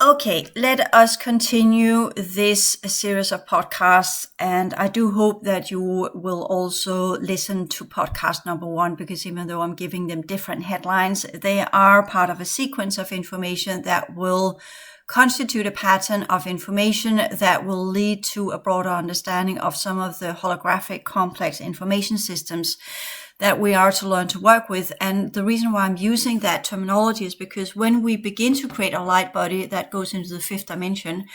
Okay, let us continue this series of podcasts. And I do hope that you will also listen to podcast number 1, because even though I'm giving them different headlines, they are part of a sequence of information that will constitute a pattern of information that will lead to a broader understanding of some of the holographic complex information systems that we are to learn to work with. And the reason why I'm using that terminology is because when we begin to create a light body that goes into the 5th dimension,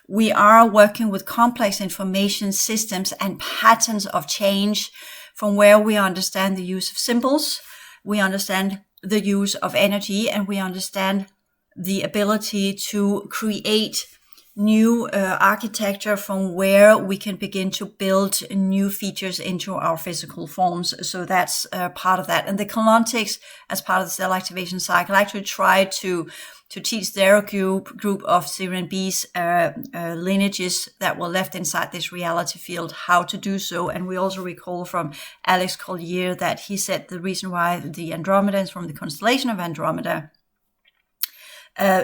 we are working with complex information systems and patterns of change from where we understand the use of symbols, we understand the use of energy, and we understand the ability to create new architecture from where we can begin to build new features into our physical forms. So that's part of that. And the Colontics, as part of the cell activation cycle, actually try to teach their group of Sirian B's lineages that were left inside this reality field how to do so. And we also recall from Alex Collier that he said the reason why the Andromedans from the constellation of Andromeda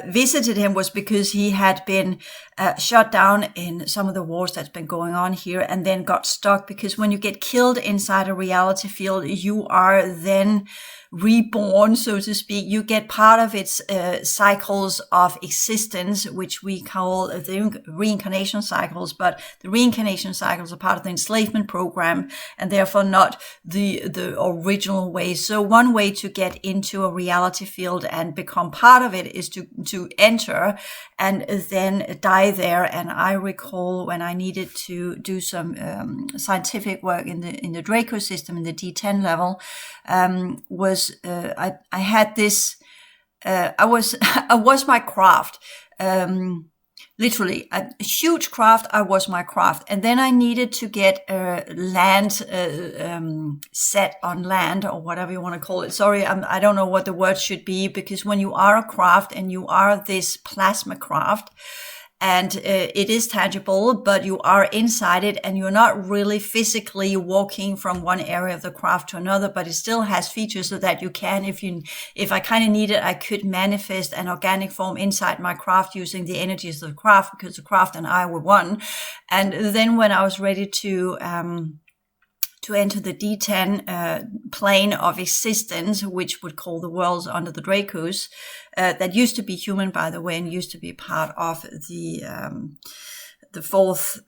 visited him was because he had been shut down in some of the wars that's been going on here, and then got stuck, because when you get killed inside a reality field, you are then reborn, so to speak. You get part of its cycles of existence, which we call the reincarnation cycles, but the reincarnation cycles are part of the enslavement program and therefore not the original way. So one way to get into a reality field and become part of it is to enter and then die there. And I recall when I needed to do some scientific work in the Draco system, in the D10 level, I had this, I was my craft, literally a huge craft. I was my craft. And then I needed to get land, set on land, or whatever you want to call it. Sorry, I don't know what the word should be, because when you are a craft and you are this plasma craft, and it is tangible, but you are inside it and you're not really physically walking from one area of the craft to another, but it still has features so that you can, if I kind of need it, I could manifest an organic form inside my craft using the energies of the craft, because the craft and I were one. And then when I was ready to enter the D10 plane of existence, which would call the worlds under the Dracos, that used to be human, by the way, and used to be part of the 4th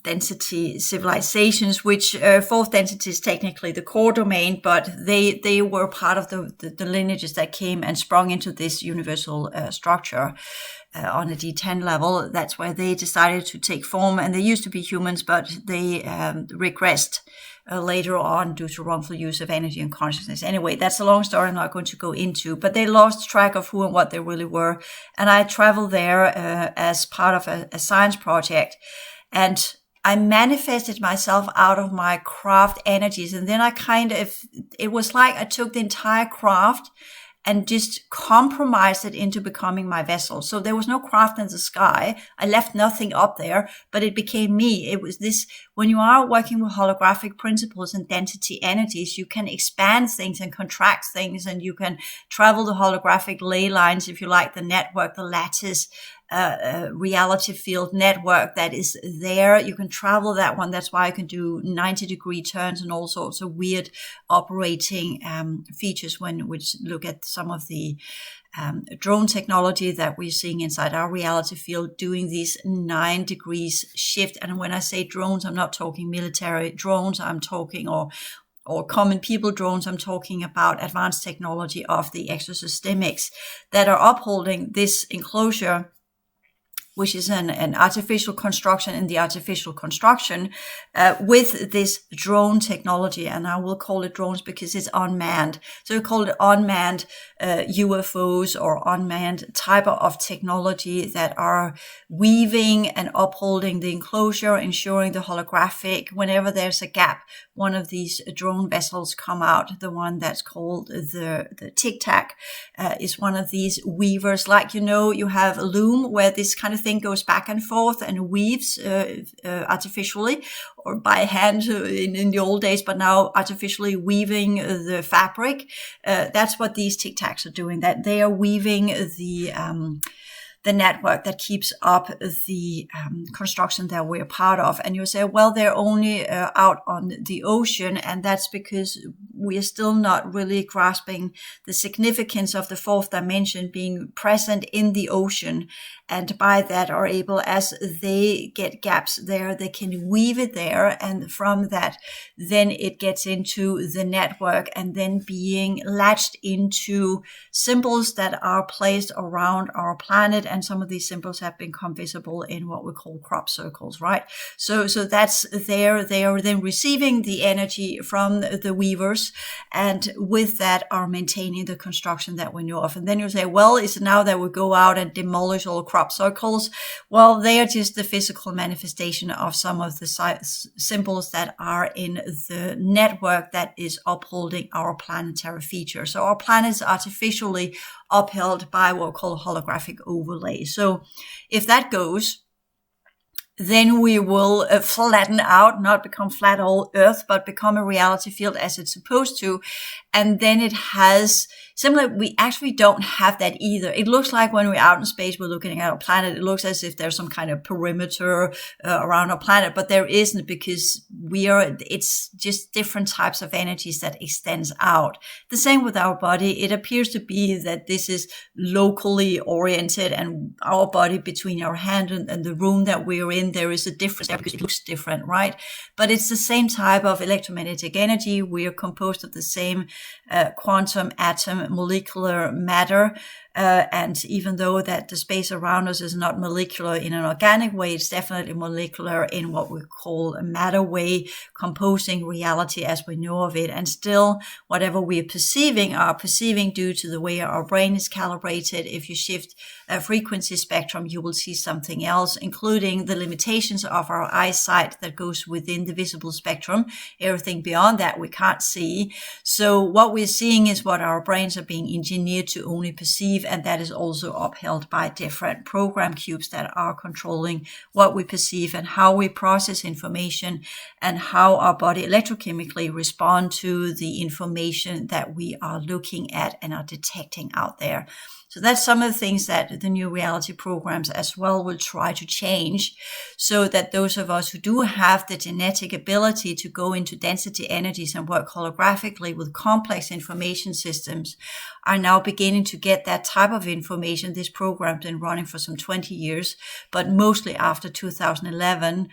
density civilizations, which 4th density is technically the core domain, but they were part of the lineages that came and sprung into this universal structure. On a D10 level, that's where they decided to take form, and they used to be humans, but they regressed later on due to wrongful use of energy and consciousness. Anyway, that's a long story I'm not going to go into, but they lost track of who and what they really were. And I traveled there as part of a science project, and I manifested myself out of my craft energies. And then it was like I took the entire craft and just compromised it into becoming my vessel. So there was no craft in the sky. I left nothing up there, but it became me. It was this, when you are working with holographic principles and density energies, you can expand things and contract things, and you can travel the holographic ley lines, if you like, the network, the lattice, reality field network that is there. You can travel that one. That's why I can do 90-degree turns and all sorts of weird operating features when we look at some of the drone technology that we're seeing inside our reality field, doing these 9 degrees shift. And when I say drones, I'm not talking military drones. I'm talking or common people drones. I'm talking about advanced technology of the exosystemics that are upholding this enclosure, which is an artificial construction in the artificial construction, with this drone technology. And I will call it drones because it's unmanned. So we call it unmanned UFOs or unmanned type of technology that are weaving and upholding the enclosure, ensuring the holographic. Whenever there's a gap, one of these drone vessels come out. The one that's called the Tic Tac is one of these weavers. Like, you have a loom where this kind of thing goes back and forth and weaves artificially or by hand in the old days, but now artificially weaving the fabric. That's what these Tic Tacs are doing, that they are weaving the the network that keeps up the construction that we're part of. And you say, well, they're only out on the ocean, and that's because we are still not really grasping the significance of the fourth dimension being present in the ocean, and by that are able, as they get gaps there, they can weave it there, and from that then it gets into the network and then being latched into symbols that are placed around our planet. And some of these symbols have become visible in what we call crop circles, right? So that's there. They are then receiving the energy from the weavers, and with that are maintaining the construction that we know of. And then you say, well, is it now that we go out and demolish all crop circles? Well, they are just the physical manifestation of some of the symbols that are in the network that is upholding our planetary feature. So our planet is artificially upheld by what we call holographic overlay. So if that goes, then we will flatten out, not become flat all Earth, but become a reality field as it's supposed to. And then it has similar, we actually don't have that either. It looks like when we're out in space, we're looking at our planet, it looks as if there's some kind of perimeter around our planet, but there isn't, because it's just different types of energies that extends out. The same with our body. It appears to be that this is locally oriented, and our body, between our hand and the room that we're in, there is a difference there because it looks different, right? But it's the same type of electromagnetic energy. We are composed of the same quantum atom molecular matter, and even though that the space around us is not molecular in an organic way, it's definitely molecular in what we call a matter way, composing reality as we know of it. And still, whatever we are perceiving due to the way our brain is calibrated. If you shift a frequency spectrum, you will see something else, including the limitations of our eyesight that goes within the visible spectrum. Everything beyond that we can't see. So what we're seeing is what our brains are being engineered to only perceive, and that is also upheld by different program cubes that are controlling what we perceive and how we process information, and how our body electrochemically respond to the information that we are looking at and are detecting out there. So that's some of the things that the new reality programs as well will try to change, so that those of us who do have the genetic ability to go into density energies and work holographically with complex information systems are now beginning to get that type of information. This program's been running for some 20 years, but mostly after 2011,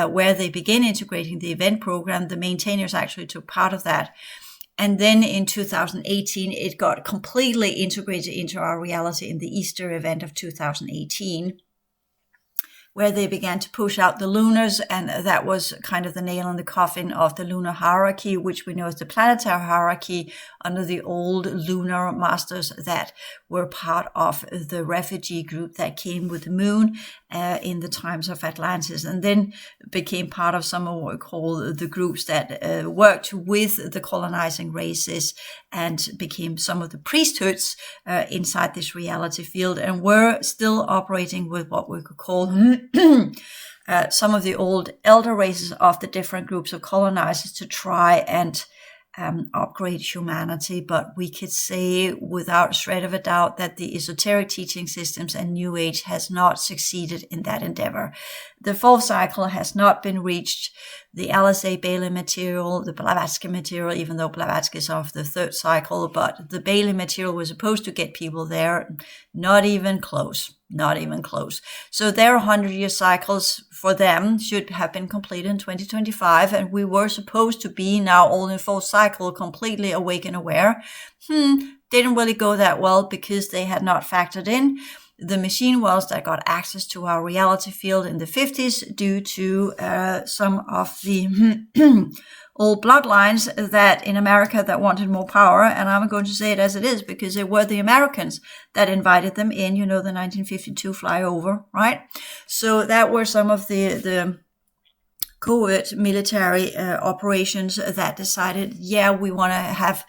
where they began integrating the event program. The maintainers actually took part of that. And then in 2018, it got completely integrated into our reality in the Easter event of 2018, where they began to push out the lunars, and that was kind of the nail in the coffin of the lunar hierarchy, which we know as the planetary hierarchy under the old lunar masters that were part of the refugee group that came with the moon in the times of Atlantis, and then became part of some of what we call the groups that worked with the colonizing races and became some of the priesthoods inside this reality field, and were still operating with what we could call some of the old elder races of the different groups of colonizers to try and upgrade humanity. But we could say without a shred of a doubt that the esoteric teaching systems and New Age has not succeeded in that endeavor. The fourth cycle has not been reached. The LSA Bailey material, the Blavatsky material, even though Blavatsky is of the third cycle, but the Bailey material was supposed to get people there. Not even close. Not even close. So their 100-year cycles for them should have been completed in 2025, and we were supposed to be now all in full cycle, completely awake and aware. Didn't really go that well because they had not factored in the machine worlds that got access to our reality field in the 50s due to some of the old bloodlines that in America that wanted more power. And I'm going to say it as it is, because it were the Americans that invited them in, the 1952 flyover, right? So that were some of the covert military operations that decided, we want to have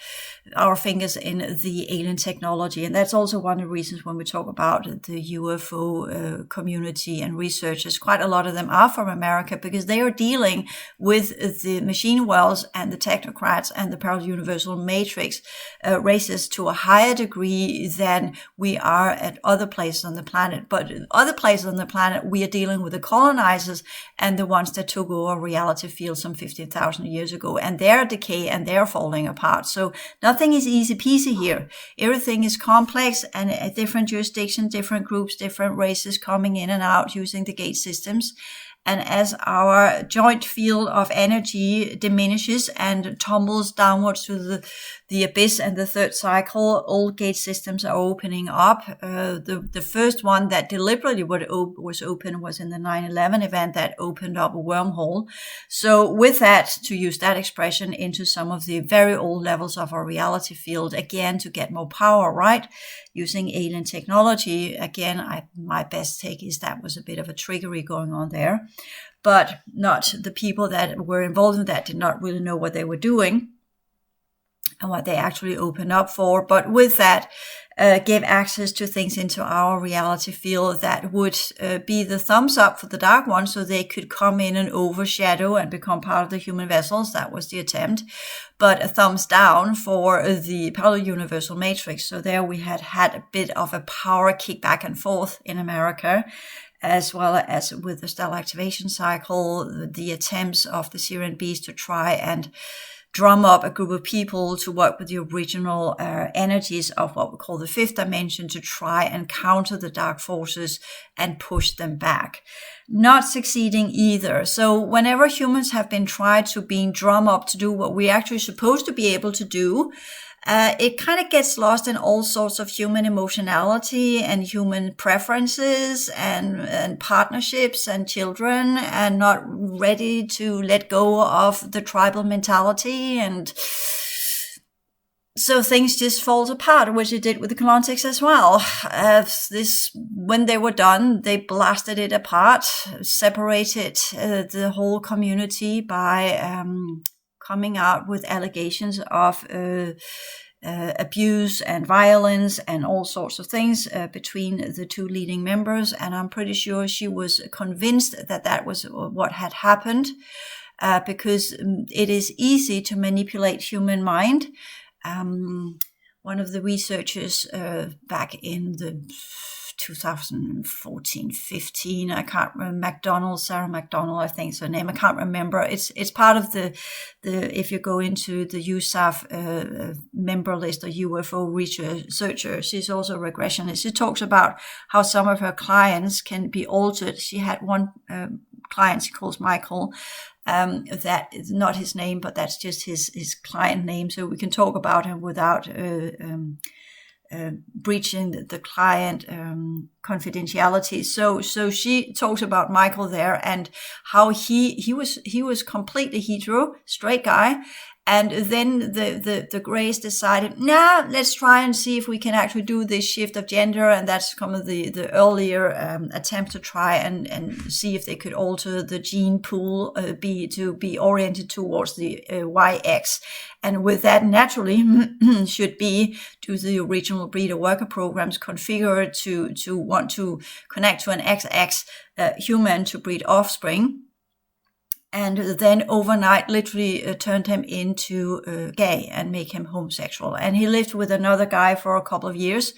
our fingers in the alien technology. And that's also one of the reasons when we talk about the UFO community and researchers, quite a lot of them are from America, because they are dealing with the machine worlds and the technocrats and the parallel universal matrix races to a higher degree than we are at other places on the planet. But other places on the planet, we are dealing with the colonizers and the ones that took over reality fields some 15,000 years ago, and their decay and they're falling apart. So nothing is easy peasy here. Everything is complex, and a different jurisdiction, different groups, different races coming in and out using the gate systems. And as our joint field of energy diminishes and tumbles downwards to the abyss and the third cycle, all gate systems are opening up. The first one that deliberately was open was in the 9/11 event that opened up a wormhole. So with that, to use that expression, into some of the very old levels of our reality field, again, to get more power, right? Using alien technology. Again, my best take is that was a bit of a trickery going on there, but not the people that were involved in that did not really know what they were doing and what they actually opened up for. But with that, gave access to things into our reality field that would be the thumbs up for the dark ones, so they could come in and overshadow and become part of the human vessels. That was the attempt. But a thumbs down for the parallel universal matrix. So there we had a bit of a power kick back and forth in America, as well as with the stellar activation cycle, the attempts of the Syrian beast to try and drum up a group of people to work with the original energies of what we call the fifth dimension to try and counter the dark forces and push them back. Not succeeding either. So whenever humans have been tried to being drum up to do what we're actually supposed to be able to do, it kind of gets lost in all sorts of human emotionality and human preferences and partnerships and children, and not ready to let go of the tribal mentality. And so things just falls apart, which it did with the Colontics as well. When they were done, they blasted it apart, separated the whole community by coming out with allegations of abuse and violence and all sorts of things between the two leading members. And I'm pretty sure she was convinced that that was what had happened, because it is easy to manipulate human mind. One of the researchers back in the 2014-15, I can't remember, Sarah McDonald, I think is her name. I can't remember. It's part of the if you go into the USAF member list of UFO researcher, she's also a regressionist. She talks about how some of her clients can be altered. She had one client she calls Michael. That is not his name, but that's just his client name. So we can talk about him without breaching the client confidentiality. So she talks about Michael there and how he was completely hetero, straight guy. And then the Greys decided, let's try and see if we can actually do this shift of gender. And that's kind of the earlier attempt to try and see if they could alter the gene pool to be oriented towards the YX. And with that, naturally, should be to the original breeder worker programs configured to want to connect to an XX human to breed offspring. And then overnight literally turned him into gay and make him homosexual. And he lived with another guy for a couple of years.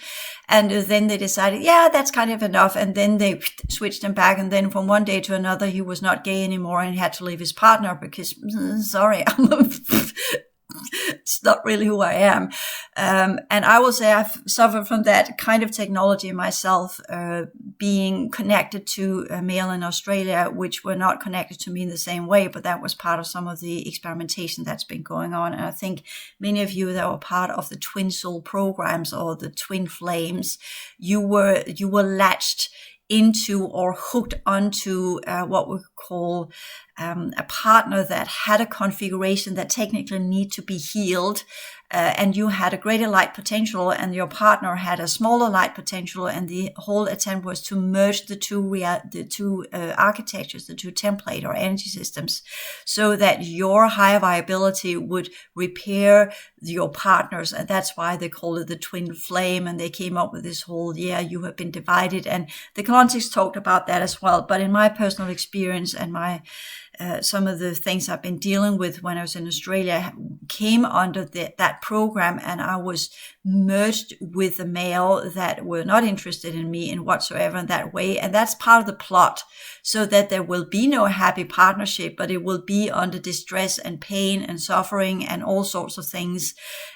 And then they decided, that's kind of enough. And then they switched him back. And then from one day to another, he was not gay anymore and he had to leave his partner because, sorry, it's not really who I am. And I will say I've suffered from that kind of technology myself, being connected to a male in Australia, which were not connected to me in the same way, but that was part of some of the experimentation that's been going on. And I think many of you that were part of the twin soul programs or the twin flames, you were latched into or hooked onto what we call a partner that had a configuration that technically need to be healed, and you had a greater light potential and your partner had a smaller light potential, and the whole attempt was to merge the two architectures, the two template or energy systems, so that your higher viability would repair your partners. And that's why they call it the twin flame, and they came up with this whole, you have been divided, and the Klontics talked about that as well. But in my personal experience and my some of the things I've been dealing with when I was in Australia came under that program, and I was merged with a male that were not interested in me in whatsoever in that way. And that's part of the plot, so that there will be no happy partnership, but it will be under distress and pain and suffering and all sorts of things,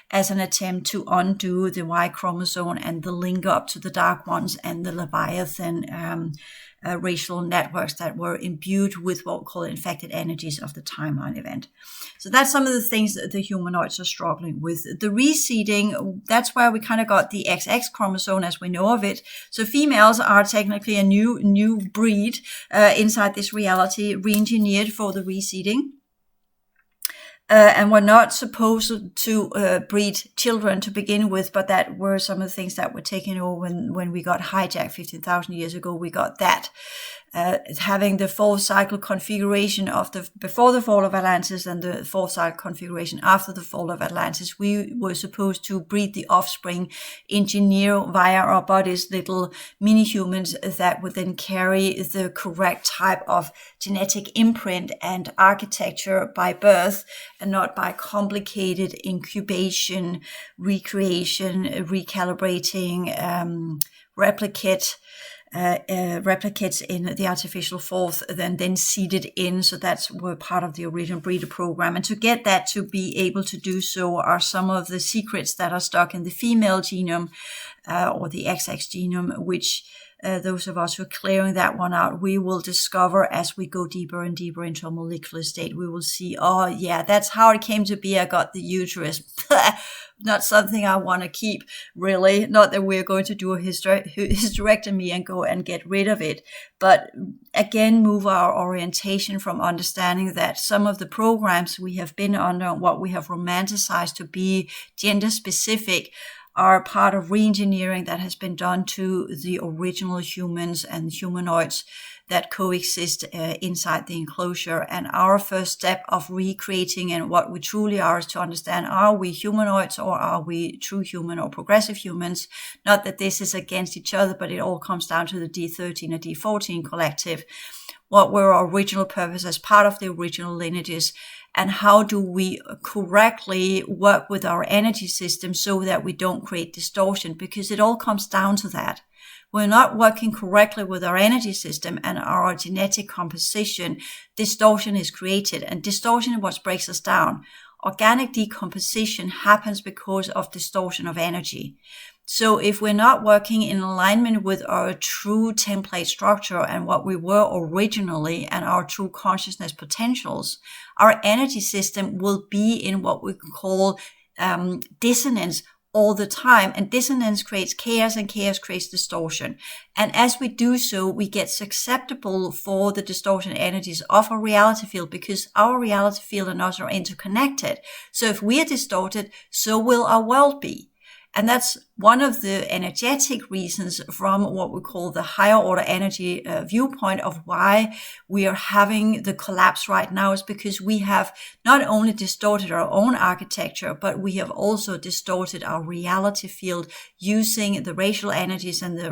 as an attempt to undo the Y chromosome and the link up to the dark ones and the Leviathan racial networks that were imbued with what we call infected energies of the timeline event. So that's some of the things that the humanoids are struggling with. The reseeding, that's where we kind of got the XX chromosome as we know of it. So females are technically a new breed inside this reality, re-engineered for the reseeding. And we're not supposed to breed children to begin with, but that were some of the things that were taken over when we got hijacked 15,000 years ago. We got that. Having the fourth cycle configuration of before the fall of Atlantis and the fourth cycle configuration after the fall of Atlantis, we were supposed to breed the offspring, engineer via our bodies little mini humans that would then carry the correct type of genetic imprint and architecture by birth, and not by complicated incubation, recreation, recalibrating, replicates in the artificial fourth, then seeded in. So that's were part of the original breeder program. And to get that to be able to do so are some of the secrets that are stuck in the female genome or the XX genome, which those of us who are clearing that one out, we will discover as we go deeper and deeper into a molecular state. We will see, that's how it came to be. I got the uterus. Not something I want to keep, really. Not that we're going to do a hysterectomy and go and get rid of it. But again, move our orientation from understanding that some of the programs we have been under, what we have romanticized to be gender specific, are part of re-engineering that has been done to the original humans and humanoids that coexist inside the enclosure. And our first step of recreating and what we truly are is to understand, are we humanoids or are we true human or progressive humans? Not that this is against each other, but it all comes down to the D13 or D14 collective. What were our original purpose as part of the original lineages, and how do we correctly work with our energy system so that we don't create distortion? Because it all comes down to that. We're not working correctly with our energy system and our genetic composition. Distortion is created, and distortion is what breaks us down. Organic decomposition happens because of distortion of energy. So if we're not working in alignment with our true template structure and what we were originally and our true consciousness potentials, our energy system will be in what we call dissonance all the time. And dissonance creates chaos, and chaos creates distortion. And as we do so, we get susceptible for the distortion energies of our reality field, because our reality field and us are interconnected. So if we are distorted, so will our world be. And that's one of the energetic reasons from what we call the higher order energy viewpoint of why we are having the collapse right now, is because we have not only distorted our own architecture, but we have also distorted our reality field using the racial energies and the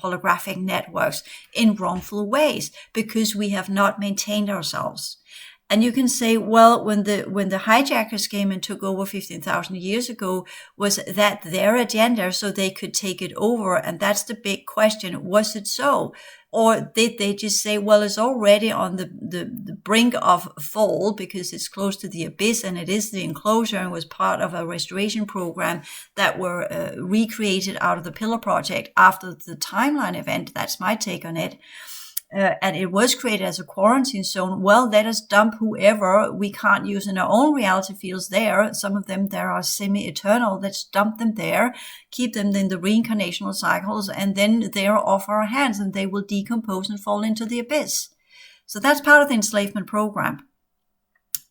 holographic networks in wrongful ways, because we have not maintained ourselves. And you can say, well, when the hijackers came and took over 15,000 years ago, was that their agenda so they could take it over? And that's the big question. Was it so? Or did they just say, well, it's already on the brink of fall because it's close to the abyss and it is the enclosure and was part of a restoration program that were recreated out of the Pillar Project after the timeline event? That's my take on it. And it was created as a quarantine zone. Well, let us dump whoever we can't use in our own reality fields there. Some of them there are semi-eternal. Let's dump them there, keep them in the reincarnational cycles, and then they are off our hands and they will decompose and fall into the abyss. So that's part of the enslavement program,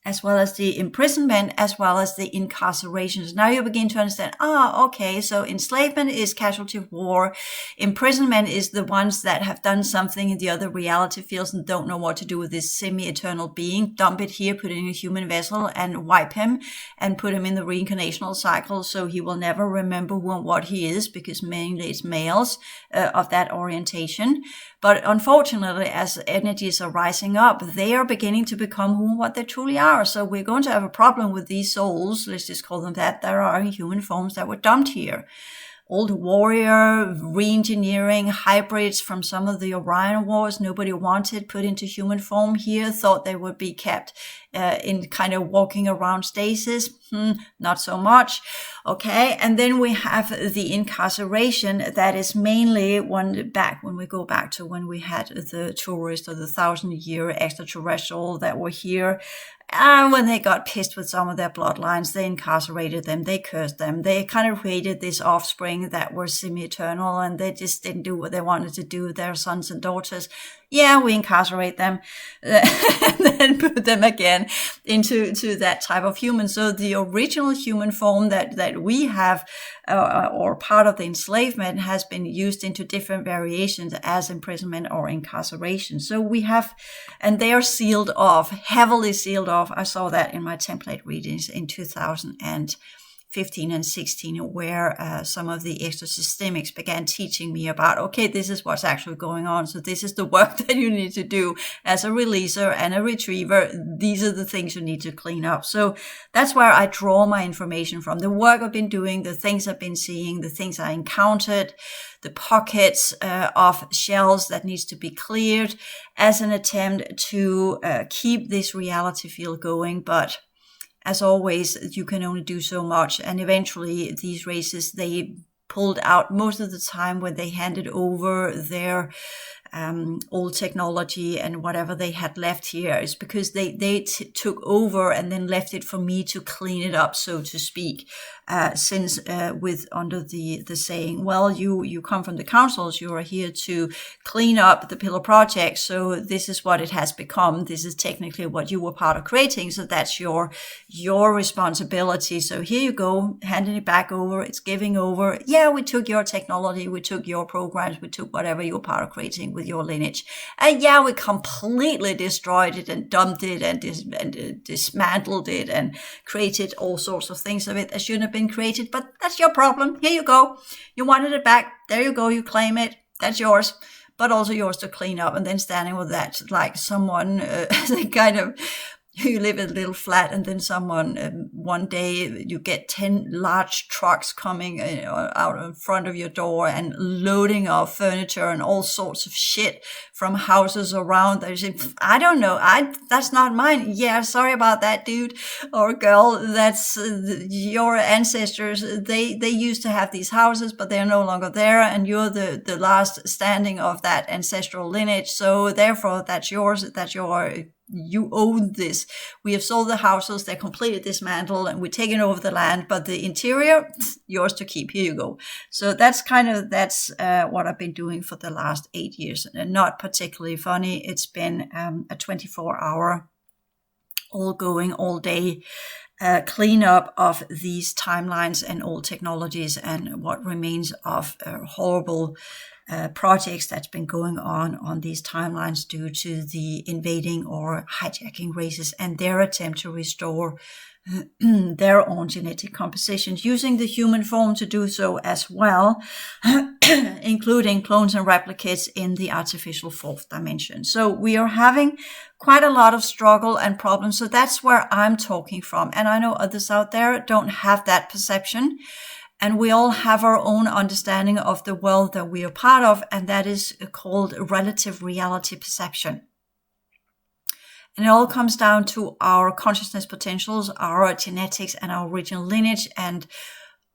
as well as the imprisonment, as well as the incarcerations. Now you begin to understand, okay, so enslavement is casualty of war. Imprisonment is the ones that have done something in the other reality fields and don't know what to do with this semi-eternal being. Dump it here, put it in a human vessel and wipe him and put him in the reincarnational cycle so he will never remember what he is, because mainly it's males of that orientation. But unfortunately, as energies are rising up, they are beginning to become what they truly are. So we're going to have a problem with these souls, let's just call them that are in human forms that were dumped here. Old warrior, re-engineering, hybrids from some of the Orion Wars nobody wanted, put into human form here, thought they would be kept in kind of walking around stasis. Not so much. Okay, and then we have the incarceration that is mainly when we go back to when we had the tourists or the 1,000-year extraterrestrial that were here. And when they got pissed with some of their bloodlines, they incarcerated them, they cursed them, they kind of created this offspring that were semi-eternal, and they just didn't do what they wanted to do with their sons and daughters. Yeah, we incarcerate them and then put them again into that type of human. So the original human form that we have, or part of the enslavement, has been used into different variations as imprisonment or incarceration. So we have, and they are sealed off, heavily sealed off. I saw that in my template readings in 2015 and 16, where some of the extra systemics began teaching me about, okay, this is what's actually going on. So this is the work that you need to do as a releaser and a retriever. These are the things you need to clean up. So that's where I draw my information from. The work I've been doing, the things I've been seeing, the things I encountered, the pockets of shells that needs to be cleared as an attempt to keep this reality field going. But as always, you can only do so much. And eventually these races, they pulled out most of the time when they handed over their old technology and whatever they had left here is because they took over and then left it for me to clean it up, so to speak. Since with under the saying, well, you come from the councils, you are here to clean up the pillar project, so this is what it has become. This is technically what you were part of creating, so that's your responsibility. So here you go, handing it back over. It's giving over. Yeah, we took your technology, we took your programs, we took whatever you were part of creating with your lineage, and yeah, we completely destroyed it and dumped it and dismantled it and created all sorts of things of it that shouldn't have been created, but that's your problem. Here you go. You wanted it back. There you go. You claim it. That's yours, but also yours to clean up. And then standing with that, like someone kind of, you live in a little flat, and then someone, one day you get 10 large trucks coming out in front of your door and loading of furniture and all sorts of shit from houses around. They say, I don't know, that's not mine. Yeah, sorry about that, dude or girl. That's your ancestors. They used to have these houses, but they're no longer there, and you're the last standing of that ancestral lineage. So therefore, that's yours. You own this. We have sold the houses, they're completely dismantled, and we're taking over the land, but the interior, yours to keep. Here you go. So that's what I've been doing for the last 8 years. And not particularly funny. It's been a 24-hour, all going, all day cleanup of these timelines and old technologies and what remains of horrible projects that's been going on these timelines due to the invading or hijacking races and their attempt to restore their own genetic compositions, using the human form to do so as well, including clones and replicates in the artificial fourth dimension. So we are having quite a lot of struggle and problems. So that's where I'm talking from. And I know others out there don't have that perception. And we all have our own understanding of the world that we are part of, and that is called relative reality perception. And it all comes down to our consciousness potentials, our genetics, and our original lineage, and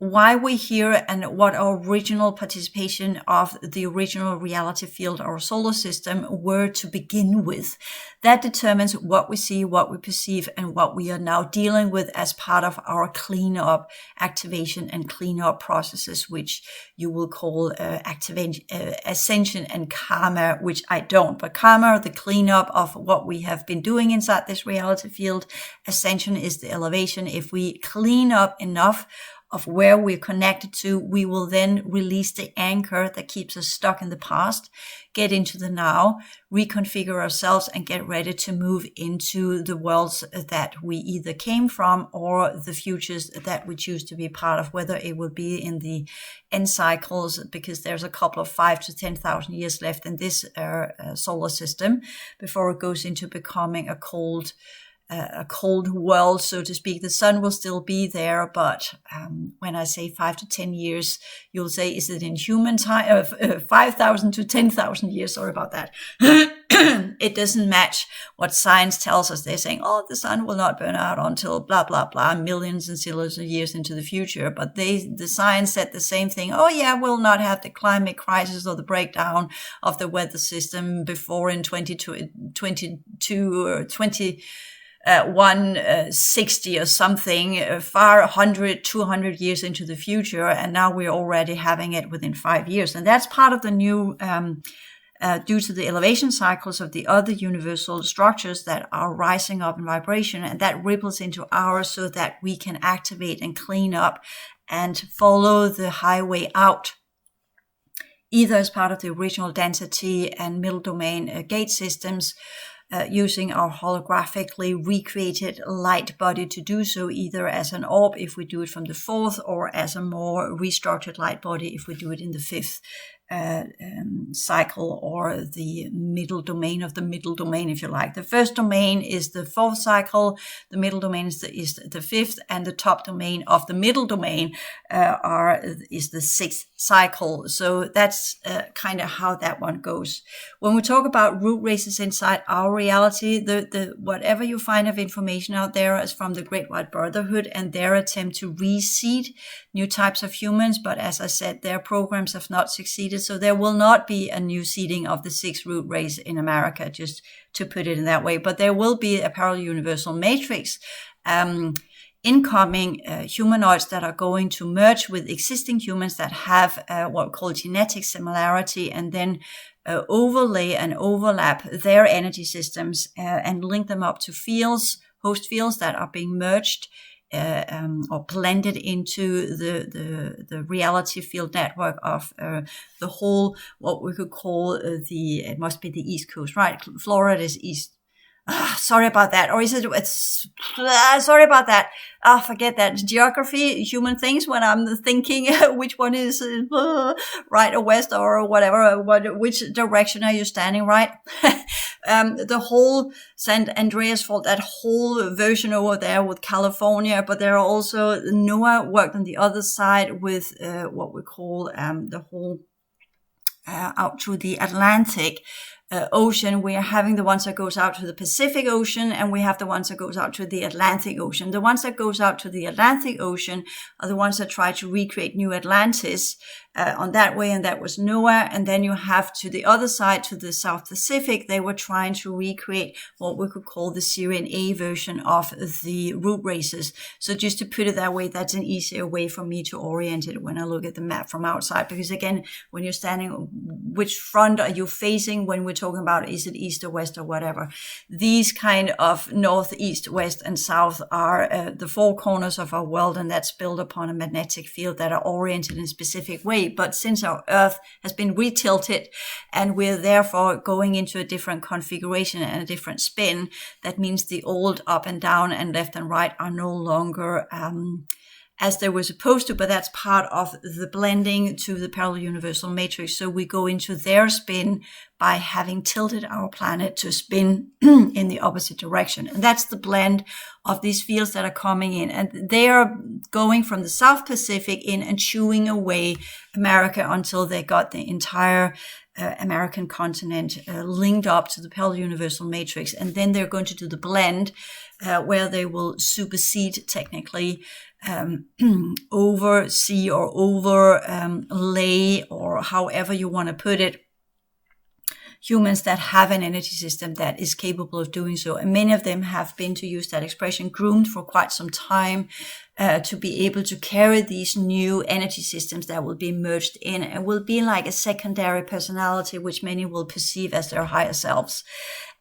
why we're here and what our original participation of the original reality field, our solar system, were to begin with. That determines what we see, what we perceive, and what we are now dealing with as part of our cleanup, activation, and cleanup processes, which you will call ascension and karma, which I don't. But karma, the cleanup of what we have been doing inside this reality field. Ascension is the elevation. If we clean up enough of where we're connected to, we will then release the anchor that keeps us stuck in the past, get into the now, reconfigure ourselves, and get ready to move into the worlds that we either came from or the futures that we choose to be part of, whether it will be in the end cycles, because there's a couple of 5,000 to 10,000 years left in this solar system before it goes into becoming a cold world, so to speak. The sun will still be there, but when I say 5 to 10 years, you'll say, is it in human time? 5,000 to 10,000 years. Sorry about that. It doesn't match what science tells us. They're saying, oh, the sun will not burn out until blah, blah, blah, millions and zillions of years into the future. But the science said the same thing. Oh, yeah, we'll not have the climate crisis or the breakdown of the weather system before in 2022 or 160 or something, far 100, 200 years into the future. And now we're already having it within 5 years. And that's part of the new, due to the elevation cycles of the other universal structures that are rising up in vibration, and that ripples into ours so that we can activate and clean up and follow the highway out, either as part of the original density and middle domain gate systems, using our holographically recreated light body to do so, either as an orb if we do it from the fourth, or as a more restructured light body if we do it in the fifth cycle, or the middle domain of the middle domain, if you like. The first domain is the fourth cycle, the middle domain is the fifth, and the top domain of the middle domain is the sixth cycle. So that's kind of how that one goes. When we talk about root races inside our reality, the whatever you find of information out there is from the Great White Brotherhood and their attempt to reseed new types of humans. But as I said, their programs have not succeeded. So there will not be a new seeding of the sixth root race in America, just to put it in that way. But there will be a parallel universal matrix, incoming humanoids that are going to merge with existing humans that have what we call genetic similarity, and then overlay and overlap their energy systems and link them up to fields, host fields that are being merged or blended into the reality field network of the whole, what we could call it must be the East Coast, right? Florida is east. Sorry about that. Or is it's sorry about that. Forget that. Geography, human things, when I'm thinking which one is right or west or whatever, which direction are you standing, right? The whole San Andreas fault, that whole version over there with California, but there are also, NOAA worked on the other side with what we call the whole out to the Atlantic ocean. We are having the ones that goes out to the Pacific Ocean, and we have the ones that goes out to the Atlantic Ocean. The ones that goes out to the Atlantic Ocean are the ones that try to recreate New Atlantis on that way, and that was NOAA. And then you have to the other side, to the South Pacific, they were trying to recreate what we could call the Syrian A version of the root races. So just to put it that way, that's an easier way for me to orient it when I look at the map from outside. Because again, when you're standing, which front are you facing when we're talking about, is it east or west or whatever? These kind of north, east, west, and south are the four corners of our world, and that's built upon a magnetic field that are oriented in a specific way. But since our Earth has been retilted and we're therefore going into a different configuration and a different spin, that means the old up and down and left and right are no longer as they were supposed to, but that's part of the blending to the parallel universal matrix. So we go into their spin by having tilted our planet to spin in the opposite direction. And that's the blend of these fields that are coming in. And they are going from the South Pacific in and chewing away America until they got the entire American continent, linked up to the parallel universal matrix. And then they're going to do the blend, where they will supersede technically, oversee or overlay, or however you want to put it, humans that have an energy system that is capable of doing so. And many of them have been, to use that expression, groomed for quite some time to be able to carry these new energy systems that will be merged in and will be like a secondary personality, which many will perceive as their higher selves.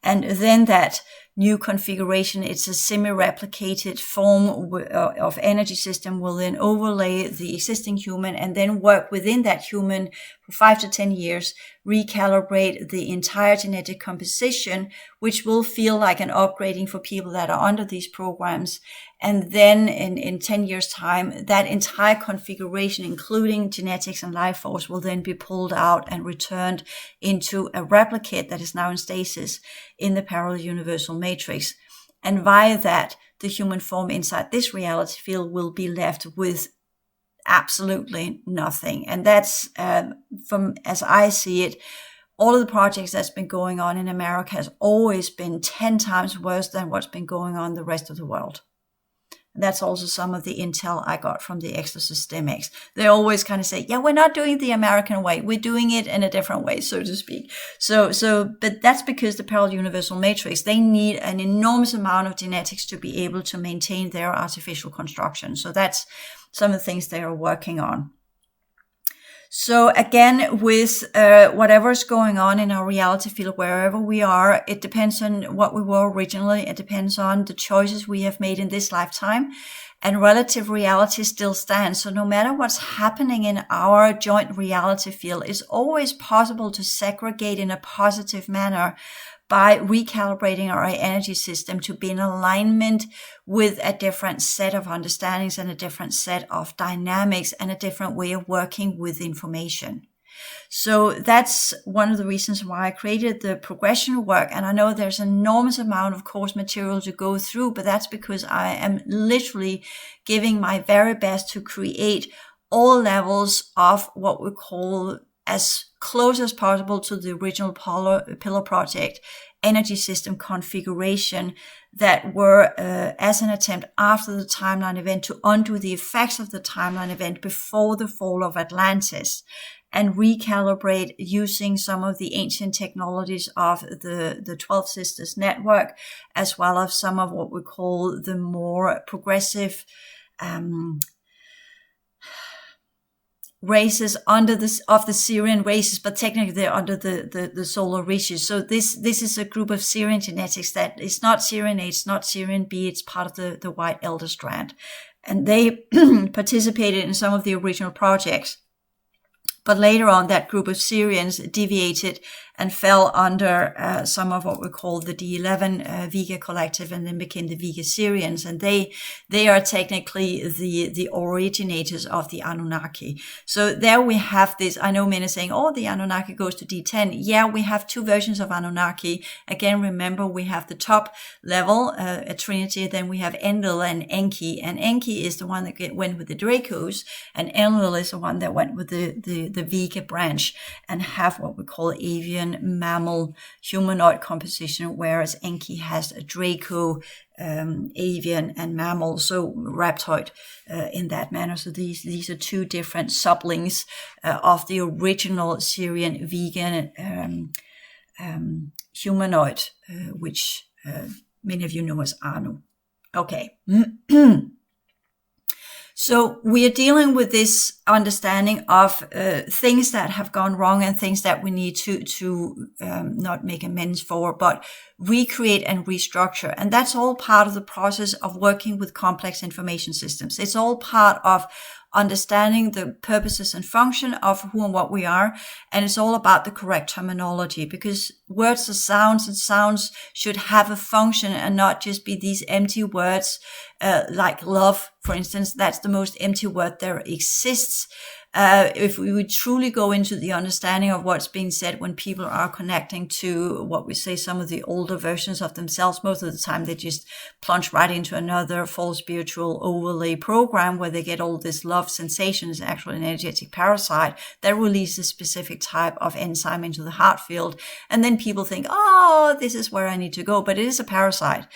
And then that new configuration, it's a semi-replicated form of energy system, will then overlay the existing human and then work within that human for 5 to 10 years, recalibrate the entire genetic composition, which will feel like an upgrading for people that are under these programs. And then in 10 years' time, that entire configuration, including genetics and life force, will then be pulled out and returned into a replicate that is now in stasis in the parallel universal matrix. And via that, the human form inside this reality field will be left with absolutely nothing. And that's, from as I see it, all of the projects that's been going on in America has always been 10 times worse than what's been going on in the rest of the world. And that's also some of the intel I got from the exosystemics. They always kind of say, yeah, we're not doing the American way. We're doing it in a different way, so to speak. But that's because the parallel universal matrix, they need an enormous amount of genetics to be able to maintain their artificial construction. So that's some of the things they are working on. So again, with whatever's going on in our reality field, wherever we are, it depends on what we were originally. It depends on the choices we have made in this lifetime. And relative reality still stands. So no matter what's happening in our joint reality field, it's always possible to segregate in a positive manner by recalibrating our energy system to be in alignment with a different set of understandings and a different set of dynamics and a different way of working with information. So that's one of the reasons why I created the progression work. And I know there's an enormous amount of course material to go through, but that's because I am literally giving my very best to create all levels of what we call, as close as possible to the original Pillar Project energy system configuration, that were as an attempt after the timeline event to undo the effects of the timeline event before the fall of Atlantis, and recalibrate using some of the ancient technologies of the 12 Sisters network, as well as some of what we call the more progressive races under this of the Syrian races, but technically they're under the solar riches. So this is a group of Syrian genetics that is not Syrian A, it's not Syrian B, it's part of the White Elder Strand. And they participated in some of the original projects. But later on, that group of Syrians deviated and fell under some of what we call the D11 Vega collective, and then became the Vega Syrians. And they are technically the originators of the Anunnaki. So there we have this. I know many are saying, oh, the Anunnaki goes to D10. Yeah, we have two versions of Anunnaki. Again, remember, we have the top level, a Trinity, then we have Enlil and Enki. And Enki is the one that went with the Dracos, and Enlil is the one that went with the Vega branch, and have what we call avian, mammal, humanoid composition, whereas Enki has a Draco, avian, and mammal, so reptoid in that manner. So these are two different sublings of the original Syrian vegan humanoid, which many of you know as Anu. Okay. So we are dealing with this understanding of things that have gone wrong and things that we need to not make amends for, but recreate and restructure. And that's all part of the process of working with complex information systems. It's all part of understanding the purposes and function of who and what we are. And it's all about the correct terminology, because words are sounds, and sounds should have a function and not just be these empty words, like love, for instance. That's the most empty word there exists. if we would truly go into the understanding of what's being said when people are connecting to what we say some of the older versions of themselves, most of the time they just plunge right into another false spiritual overlay program where they get all this love sensation. Is actually an energetic parasite that releases a specific type of enzyme into the heart field. And then people think, oh, this is where I need to go. But it is a parasite.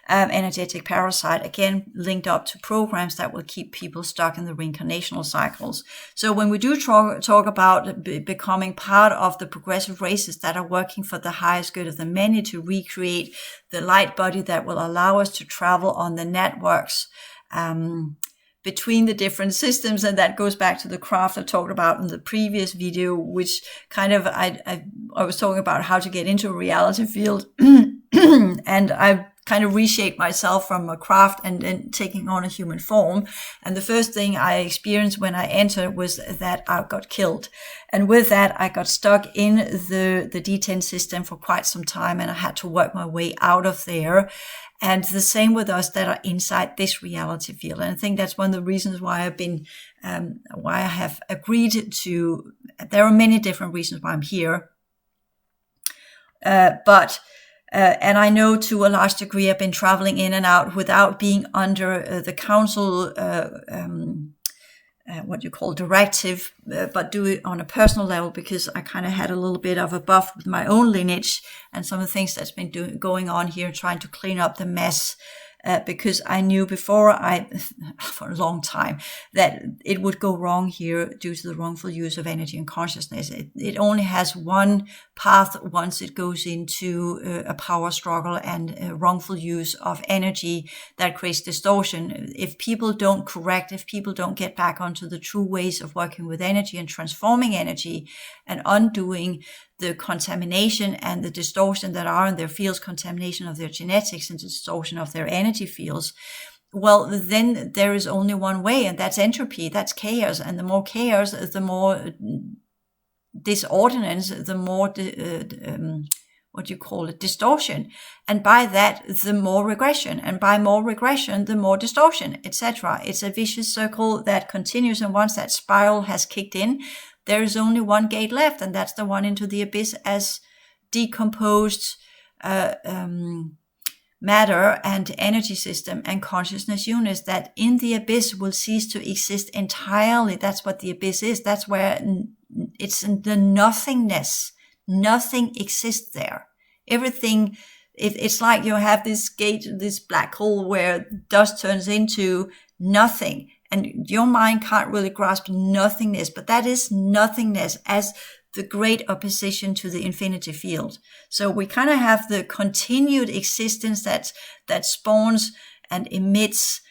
Energetic parasite, again, linked up to programs that will keep people stuck in the reincarnational cycles. So when we do talk about becoming part of the progressive races that are working for the highest good of the many to recreate the light body that will allow us to travel on the networks between the different systems, and that goes back to the craft I talked about in the previous video, which kind of I was talking about how to get into a reality field and I kind of reshaped myself from a craft and then taking on a human form. And the first thing I experienced when I entered was that I got killed. And with that, I got stuck in the D10 system for quite some time, and I had to work my way out of there. And the same with us that are inside this reality field. And I think that's one of the reasons why why I have agreed to, there are many different reasons why I'm here. And I know to a large degree I've been traveling in and out without being under the council, what you call directive, but do it on a personal level because I kind of had a little bit of a buff with my own lineage and some of the things that's been going on here, trying to clean up the mess. Because I knew before for a long time, that it would go wrong here due to the wrongful use of energy and consciousness. It only has one path once it goes into a power struggle and a wrongful use of energy that creates distortion. If people don't correct, if people don't get back onto the true ways of working with energy and transforming energy and undoing the contamination and the distortion that are in their fields, contamination of their genetics and distortion of their energy fields, well, then there is only one way, and that's entropy, that's chaos. And the more chaos, the more disordinance, the more, distortion. And by that, the more regression. And by more regression, the more distortion, etc. It's a vicious circle that continues. And once that spiral has kicked in, there is only one gate left, and that's the one into the abyss as decomposed matter and energy system and consciousness units that in the abyss will cease to exist entirely. That's what the abyss is. That's where it's in the nothingness. Nothing exists there. Everything, it's like you have this gate, this black hole where dust turns into nothing. And your mind can't really grasp nothingness, but that is nothingness as the great opposition to the infinity field. So we kind of have the continued existence that spawns and emits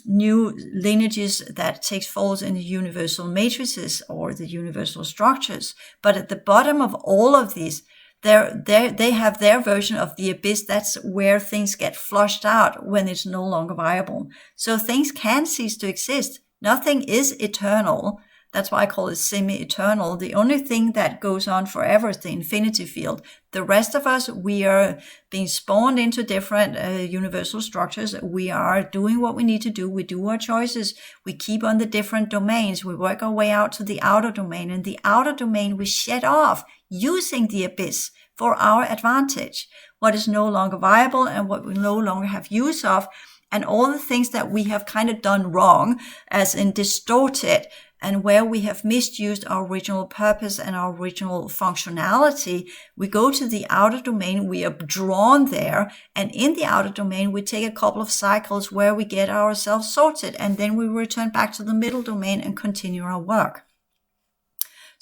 new lineages that takes force in the universal matrices or the universal structures. But at the bottom of all of these, they have their version of the abyss. That's where things get flushed out when it's no longer viable. So things can cease to exist. Nothing is eternal. That's why I call it semi-eternal. The only thing that goes on forever is the infinity field. The rest of us, we are being spawned into different universal structures. We are doing what we need to do. We do our choices. We keep on the different domains. We work our way out to the outer domain. And the outer domain we shed off using the abyss for our advantage. What is no longer viable and what we no longer have use of. And all the things that we have kind of done wrong, as in distorted, and where we have misused our original purpose and our original functionality, we go to the outer domain, we are drawn there, and in the outer domain, we take a couple of cycles where we get ourselves sorted, and then we return back to the middle domain and continue our work.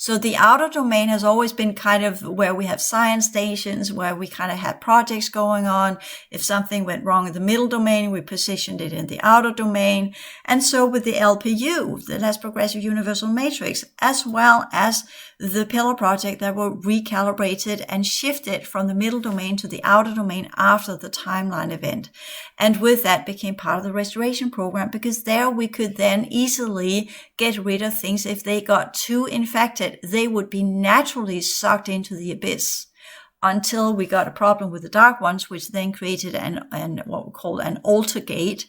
So the outer domain has always been kind of where we have science stations, where we kind of had projects going on. If something went wrong in the middle domain, we positioned it in the outer domain. And so with the LPU, the Less Progressive Universal Matrix, as well as the Pillar Project that were recalibrated and shifted from the middle domain to the outer domain after the timeline event. And with that became part of the restoration program, because there we could then easily get rid of things. If they got too infected, they would be naturally sucked into the abyss, until we got a problem with the dark ones, which then created an what we call an alter gate.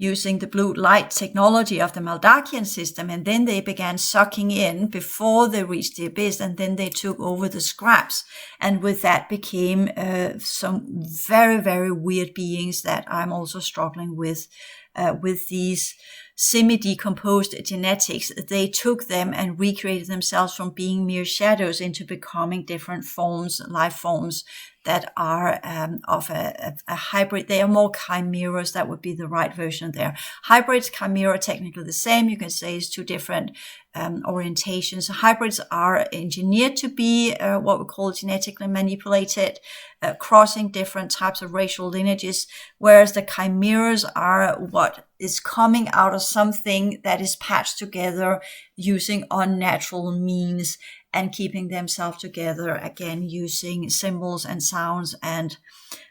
using the blue light technology of the Maldakian system, and then they began sucking in before they reached the abyss, and then they took over the scraps, and with that became some very, very weird beings that I'm also struggling with these semi-decomposed genetics. They took them and recreated themselves from being mere shadows into becoming different forms, life forms that are of a hybrid. They are more chimeras. That would be the right version there. Hybrids, chimera, technically the same. You can say it's two different orientations. Hybrids are engineered to be what we call genetically manipulated, crossing different types of racial lineages, whereas the chimeras are what is coming out of something that is patched together using unnatural means and keeping themselves together, again, using symbols and sounds and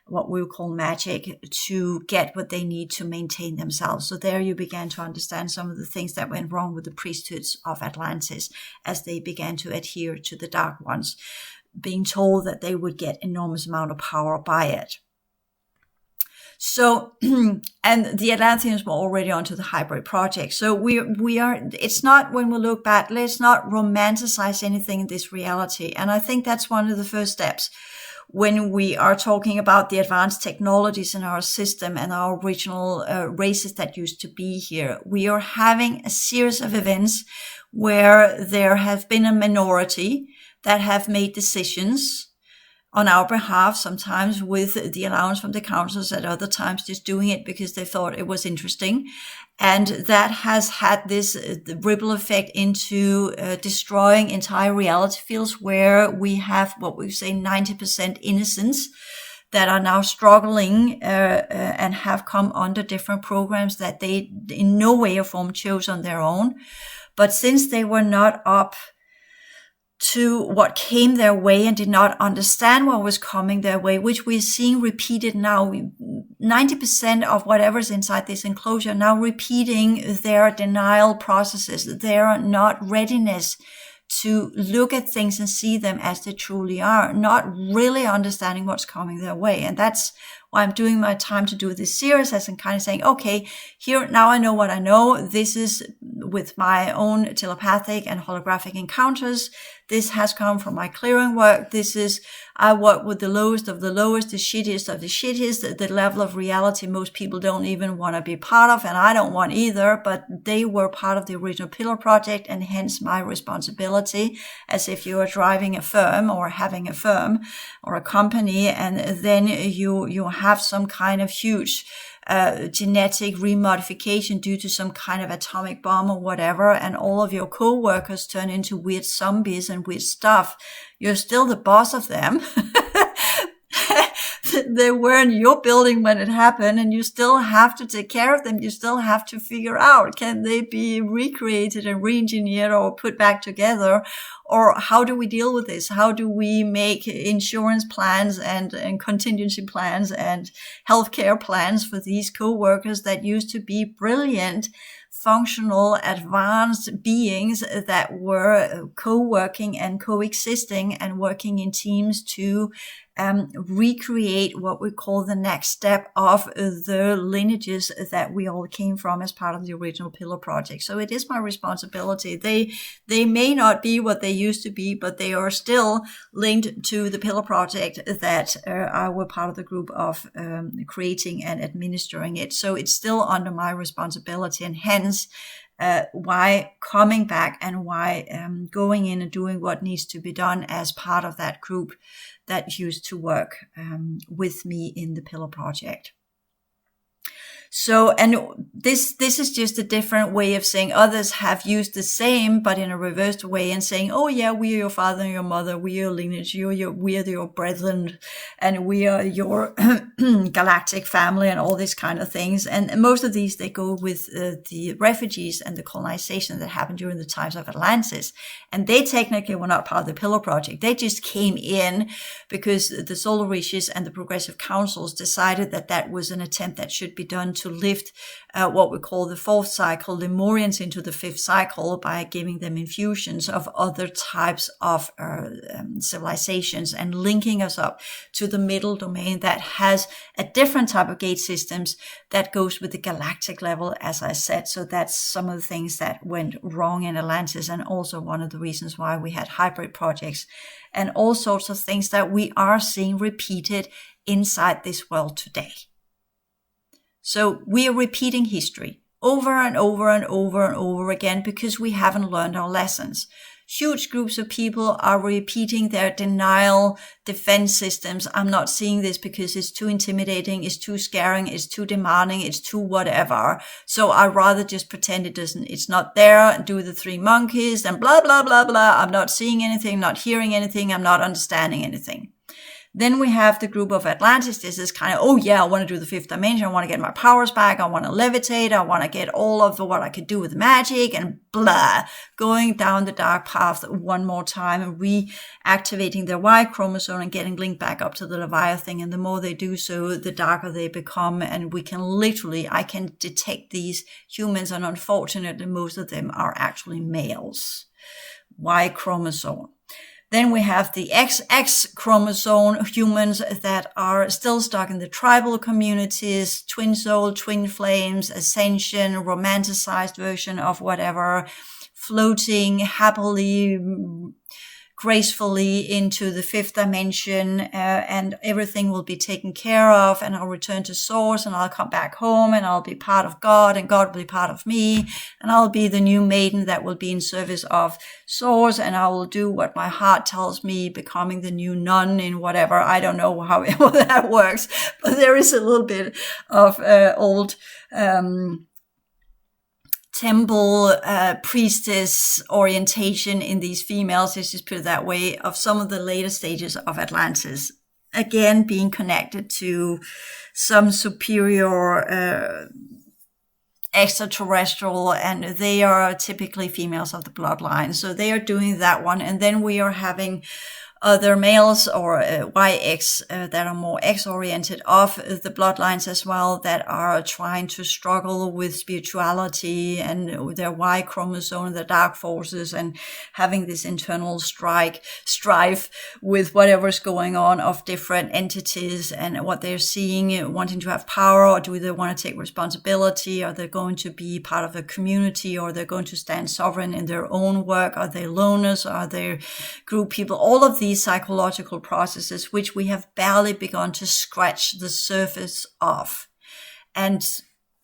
what we call magic to get what they need to maintain themselves. So there you began to understand some of the things that went wrong with the priesthoods of Atlantis as they began to adhere to the Dark Ones, being told that they would get enormous amount of power by it. So, and the Atlanteans were already onto the hybrid project. So we are, it's not, when we look back, let's not romanticize anything in this reality. And I think that's one of the first steps when we are talking about the advanced technologies in our system and our original races that used to be here. We are having a series of events where there have been a minority that have made decisions on our behalf, sometimes with the allowance from the councils, at other times just doing it because they thought it was interesting. And that has had this ripple effect into destroying entire reality fields where we have what we say 90% innocence that are now struggling and have come under different programs that they in no way or form chose on their own. But since they were not up to what came their way and did not understand what was coming their way, which we're seeing repeated now. 90% of whatever's inside this enclosure now repeating their denial processes, their not readiness to look at things and see them as they truly are, not really understanding what's coming their way. And that's why I'm doing my time to do this series, as I'm kind of saying, okay, here, now I know what I know. This is with my own telepathic and holographic encounters. This has come from my clearing work. This is, I work with the lowest of the lowest, the shittiest of the shittiest, the level of reality most people don't even want to be part of, and I don't want either, but they were part of the original Pillar Project, and hence my responsibility, as if you are driving a firm or having a firm or a company, and then you have some kind of huge genetic remodification due to some kind of atomic bomb or whatever, and all of your co-workers turn into weird zombies and weird stuff. You're still the boss of them. They were in your building when it happened, and you still have to take care of them. You still have to figure out, can they be recreated and re-engineered or put back together? Or how do we deal with this? How do we make insurance plans and contingency plans and healthcare plans for these co-workers that used to be brilliant, functional, advanced beings that were co-working and coexisting and working in teams to recreate what we call the next step of the lineages that we all came from as part of the original Pillar Project. So it is my responsibility. They may not be what they used to be, but they are still linked to the Pillar Project that I were part of the group of creating and administering it. So it's still under my responsibility, and hence why coming back and why going in and doing what needs to be done as part of that group that used to work with me in the Pillar Project. So, and this is just a different way of saying others have used the same, but in a reversed way, and saying, oh yeah, we are your father and your mother, we are your lineage, we are your brethren, and we are your galactic family and all these kind of things. And most of these, they go with the refugees and the colonization that happened during the times of Atlantis. And they technically were not part of the Pillar Project. They just came in because the Solar Riches and the Progressive Councils decided that that was an attempt that should be done to lift what we call the fourth cycle, Lemurians, into the fifth cycle by giving them infusions of other types of civilizations and linking us up to the middle domain that has a different type of gate systems that goes with the galactic level, as I said. So that's some of the things that went wrong in Atlantis, and also one of the reasons why we had hybrid projects and all sorts of things that we are seeing repeated inside this world today. So we are repeating history over and over and over and over again because we haven't learned our lessons. Huge groups of people are repeating their denial defense systems. I'm not seeing this because it's too intimidating, it's too scaring, it's too demanding, it's too whatever. So I'd rather just pretend it's not there, and do the three monkeys and blah, blah, blah, blah. I'm not seeing anything, not hearing anything, I'm not understanding anything. Then we have the group of Atlantis. This is kind of, oh yeah, I want to do the fifth dimension. I want to get my powers back. I want to levitate. I want to get all of what I could do with magic and blah, going down the dark path one more time and reactivating their Y chromosome and getting linked back up to the Leviathan. And the more they do so, the darker they become. And I can detect these humans, and unfortunately, most of them are actually males. Y chromosome. Then we have the XX chromosome humans that are still stuck in the tribal communities, twin soul, twin flames, ascension, romanticized version of whatever, floating happily, gracefully into the fifth dimension, and everything will be taken care of, and I'll return to source, and I'll come back home, and I'll be part of God, and God will be part of me, and I'll be the new maiden that will be in service of source, and I will do what my heart tells me, becoming the new nun in whatever. I don't know how that works, but there is a little bit of old temple priestess orientation in these females, let's just put it that way, of some of the later stages of Atlantis. Again, being connected to some superior extraterrestrial, and they are typically females of the bloodline. So they are doing that one. And then we are having other males or YX that are more X-oriented of the bloodlines as well, that are trying to struggle with spirituality and their Y chromosome, the dark forces, and having this internal strife with whatever's going on of different entities and what they're seeing, wanting to have power, or do they want to take responsibility? Are they going to be part of a community, or they're going to stand sovereign in their own work? Are they loners? Are they group people? All of these psychological processes, which we have barely begun to scratch the surface of. And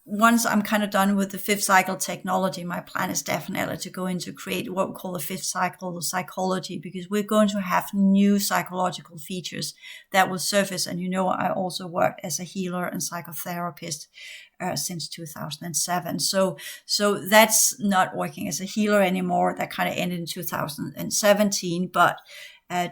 once I'm kind of done with the fifth cycle technology, my plan is definitely to go into create what we call the fifth cycle psychology, because we're going to have new psychological features that will surface. And I also worked as a healer and psychotherapist since 2007. So that's not working as a healer anymore. That kind of ended in 2017, but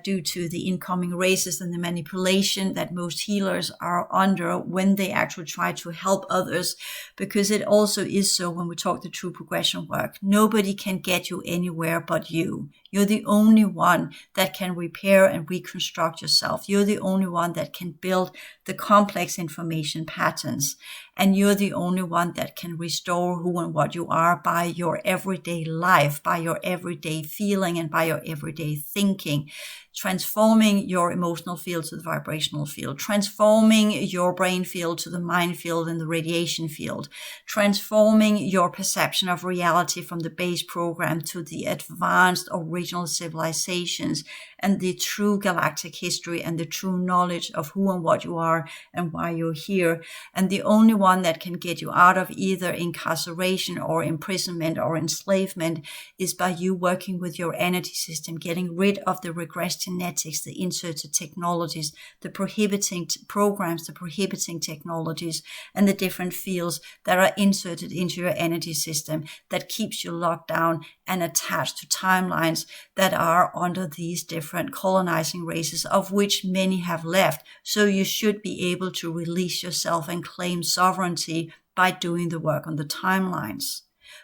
due to the incoming races and the manipulation that most healers are under when they actually try to help others, because it also is so when we talk the true progression work, nobody can get you anywhere but you. You're the only one that can repair and reconstruct yourself. You're the only one that can build the complex information patterns. And you're the only one that can restore who and what you are by your everyday life, by your everyday feeling, and by your everyday thinking. Transforming your emotional field to the vibrational field, transforming your brain field to the mind field and the radiation field, transforming your perception of reality from the base program to the advanced original civilizations and the true galactic history and the true knowledge of who and what you are and why you're here. And the only one that can get you out of either incarceration or imprisonment or enslavement is by you working with your energy system, getting rid of the regressed genetics, the inserted technologies, the prohibiting programs, the prohibiting technologies, and the different fields that are inserted into your energy system that keeps you locked down and attached to timelines that are under these different colonizing races, of which many have left. So you should be able to release yourself and claim sovereignty by doing the work on the timelines.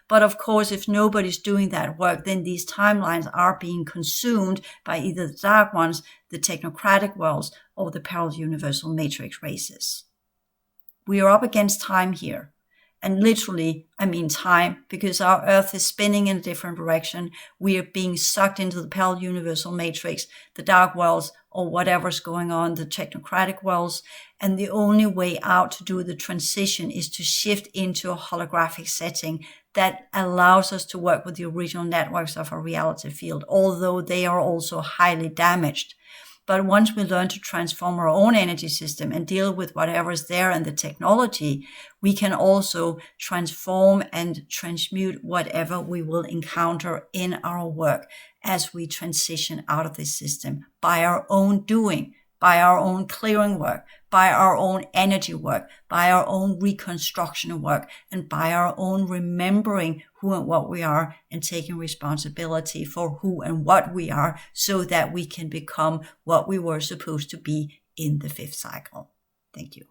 But of course, if nobody's doing that work, then these timelines are being consumed by either the dark ones, the technocratic worlds, or the parallel universal matrix races. We are up against time here. And literally, I mean time, because our Earth is spinning in a different direction. We are being sucked into the parallel universal matrix, the dark worlds, or whatever's going on, the technocratic worlds. And the only way out to do the transition is to shift into a holographic setting that allows us to work with the original networks of our reality field, although they are also highly damaged. But once we learn to transform our own energy system and deal with whatever is there and the technology, we can also transform and transmute whatever we will encounter in our work as we transition out of this system by our own doing, by our own clearing work, by our own energy work, by our own reconstruction work, and by our own remembering who and what we are and taking responsibility for who and what we are so that we can become what we were supposed to be in the fifth cycle. Thank you.